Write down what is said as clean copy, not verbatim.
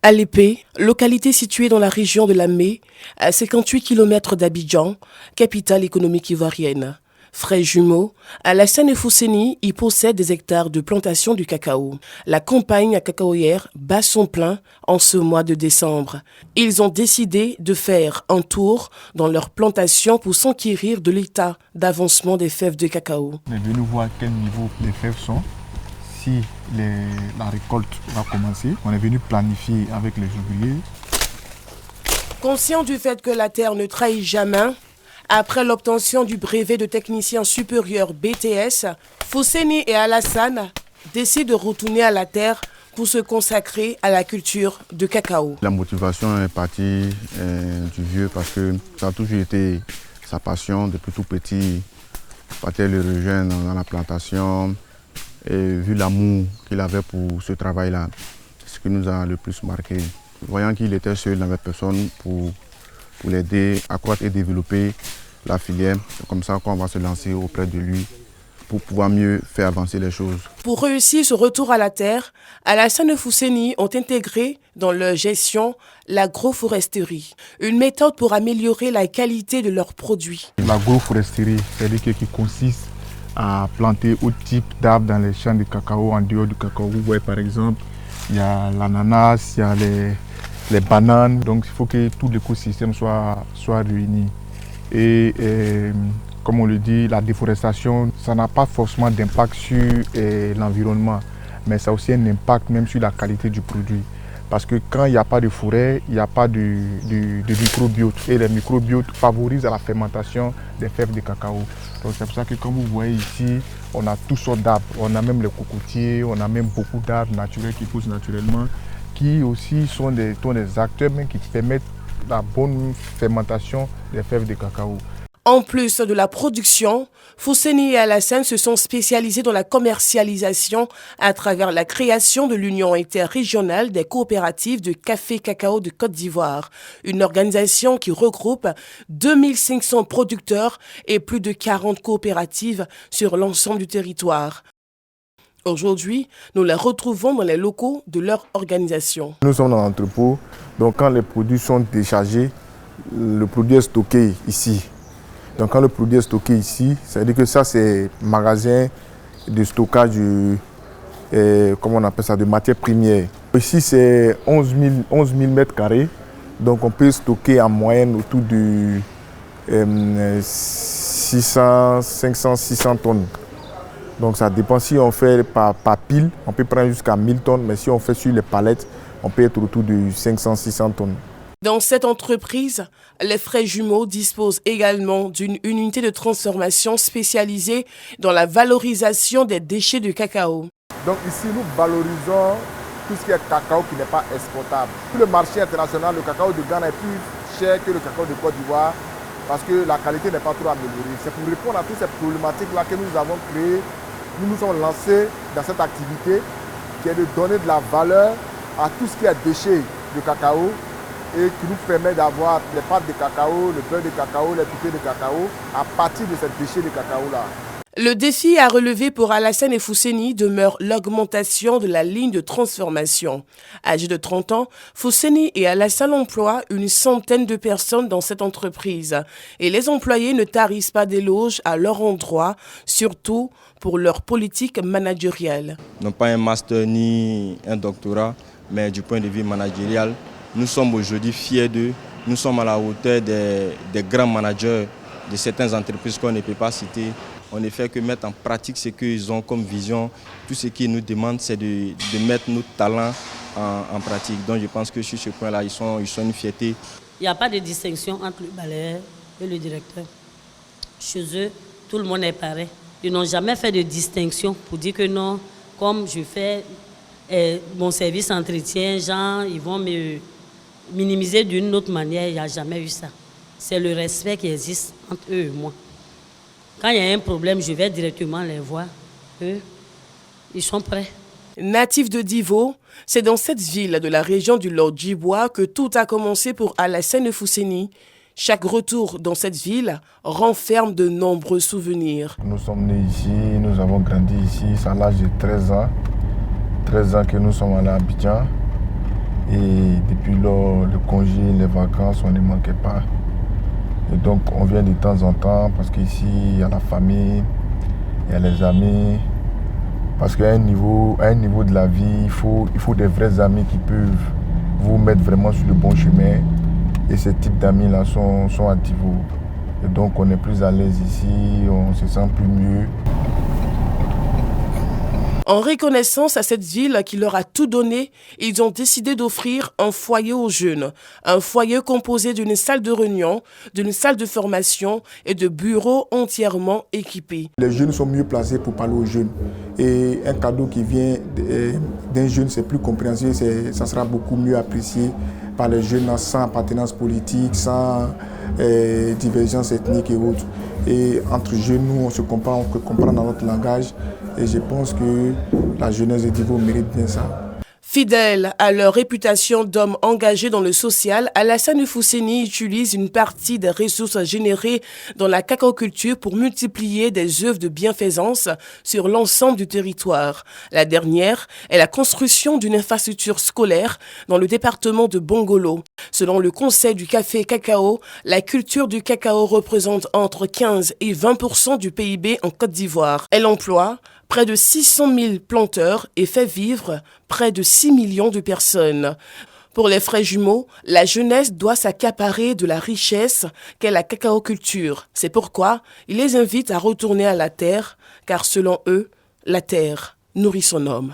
Alépé, localité située dans la région de Lamé, à 58 km d'Abidjan, capitale économique ivoirienne. Frères jumeaux, Alassane et Fousseni y possèdent des hectares de plantation du cacao. La campagne cacaoyère bat son plein en ce mois de décembre. Ils ont décidé de faire un tour dans leur plantation pour s'enquérir de l'état d'avancement des fèves de cacao. On est venu voir à quel niveau les fèves sont. Si la récolte va commencer, on est venu planifier avec les ouvriers. Conscient du fait que la terre ne trahit jamais, après l'obtention du brevet de technicien supérieur BTS, Fousseni et Alassane décident de retourner à la terre pour se consacrer à la culture de cacao. La motivation est partie du vieux parce que ça a toujours été sa passion depuis tout petit. Il partait le rejoindre dans la plantation. Et vu l'amour qu'il avait pour ce travail-là, c'est ce qui nous a le plus marqué. Voyant qu'il était seul, il n'avait personne pour l'aider à croître et développer la filière. C'est comme ça qu'on va se lancer auprès de lui pour pouvoir mieux faire avancer les choses. Pour réussir ce retour à la terre, Alassane et Fousseni ont intégré dans leur gestion l'agroforesterie, une méthode pour améliorer la qualité de leurs produits. L'agroforesterie, c'est-à-dire qui consiste à planter autre type d'arbres dans les champs de cacao, en dehors du cacao. Vous voyez par exemple, il y a l'ananas, il y a les bananes. Donc il faut que tout l'écosystème soit réuni. Et comme on le dit, la déforestation, ça n'a pas forcément d'impact sur l'environnement, mais ça a aussi un impact même sur la qualité du produit. Parce que quand il n'y a pas de forêt, il n'y a pas de microbiote. Et les microbiotes favorisent la fermentation des fèves de cacao. Donc c'est pour ça que comme vous voyez ici, on a toutes sortes d'arbres. On a même les cocotiers, on a même beaucoup d'arbres naturels qui poussent naturellement, qui aussi sont des acteurs même qui permettent la bonne fermentation des fèves de cacao. En plus de la production, Fousseni et Alassane se sont spécialisés dans la commercialisation à travers la création de l'Union interrégionale des coopératives de café-cacao de Côte d'Ivoire, une organisation qui regroupe 2500 producteurs et plus de 40 coopératives sur l'ensemble du territoire. Aujourd'hui, nous les retrouvons dans les locaux de leur organisation. Nous sommes dans l'entrepôt, donc quand les produits sont déchargés, le produit est stocké ici. Donc quand le produit est stocké ici, ça veut dire que ça c'est magasin de stockage comment on appelle ça, de matières premières. Ici c'est 11 000 mètres carrés, donc on peut stocker en moyenne autour de 500, 600 tonnes. Donc ça dépend si on fait par pile, on peut prendre jusqu'à 1000 tonnes, mais si on fait sur les palettes, on peut être autour de 500, 600 tonnes. Dans cette entreprise, les frères jumeaux disposent également d'une unité de transformation spécialisée dans la valorisation des déchets de cacao. Donc ici, nous valorisons tout ce qui est cacao qui n'est pas exportable. Le marché international, le cacao de Ghana est plus cher que le cacao de Côte d'Ivoire parce que la qualité n'est pas trop améliorée. C'est pour répondre à toutes ces problématiques-là que nous avons créées. Nous nous sommes lancés dans cette activité qui est de donner de la valeur à tout ce qui est déchets de cacao et qui nous permet d'avoir les pâtes de cacao, le beurre de cacao, les piquets de cacao à partir de ces déchets de cacao-là. Le défi à relever pour Alassane et Fousseni demeure l'augmentation de la ligne de transformation. Âgés de 30 ans, Fousseni et Alassane emploient une centaine de personnes dans cette entreprise. Et les employés ne tarissent pas d'éloges à leur endroit, surtout pour leur politique managériale. Non pas un master ni un doctorat, mais du point de vue managérial, nous sommes aujourd'hui fiers d'eux. Nous sommes à la hauteur des grands managers de certaines entreprises qu'on ne peut pas citer. On ne fait que mettre en pratique ce qu'ils ont comme vision. Tout ce qu'ils nous demandent, c'est de mettre nos talents en pratique. Donc je pense que sur ce point-là, ils sont une fierté. Il n'y a pas de distinction entre le balayeur et le directeur. Chez eux, tout le monde est pareil. Ils n'ont jamais fait de distinction pour dire que non, comme je fais mon service entretien, genre, ils vont me minimiser d'une autre manière. Il n'y a jamais eu ça. C'est le respect qui existe entre eux et moi. Quand il y a un problème, je vais directement les voir. Eux, ils sont prêts. Natif de Divo, c'est dans cette ville de la région du Lord-Djibois que tout a commencé pour Alassane et Fousseni. Chaque retour dans cette ville renferme de nombreux souvenirs. Nous sommes nés ici, nous avons grandi ici, c'est à l'âge de 13 ans. 13 ans que nous sommes allés à Abidjan. Et depuis le congé, les vacances, on ne manquait pas. Et donc on vient de temps en temps parce qu'ici il y a la famille, il y a les amis. Parce qu'à un niveau de la vie, il faut des vrais amis qui peuvent vous mettre vraiment sur le bon chemin. Et ces types d'amis-là sont à Tivo. Et donc on est plus à l'aise ici, on se sent plus mieux. En reconnaissance à cette ville qui leur a tout donné, ils ont décidé d'offrir un foyer aux jeunes. Un foyer composé d'une salle de réunion, d'une salle de formation et de bureaux entièrement équipés. Les jeunes sont mieux placés pour parler aux jeunes. Et un cadeau qui vient d'un jeune, c'est plus compréhensible, ça sera beaucoup mieux apprécié par les jeunes sans appartenance politique, sans divergence ethnique et autres. Et entre jeunes, nous, on se comprend dans notre langage. Et je pense que la jeunesse de Tivo mérite bien ça. Fidèles à leur réputation d'hommes engagés dans le social, Alassane Fousseni utilise une partie des ressources générées dans la cacaoculture pour multiplier des œuvres de bienfaisance sur l'ensemble du territoire. La dernière est la construction d'une infrastructure scolaire dans le département de Bongolo. Selon le Conseil du café cacao, la culture du cacao représente entre 15 et 20% du PIB en Côte d'Ivoire. Elle emploie près de 600 000 planteurs et fait vivre près de 6 millions de personnes. Pour les frères jumeaux, la jeunesse doit s'accaparer de la richesse qu'est la cacaoculture. C'est pourquoi il les invite à retourner à la terre, car selon eux, la terre nourrit son homme.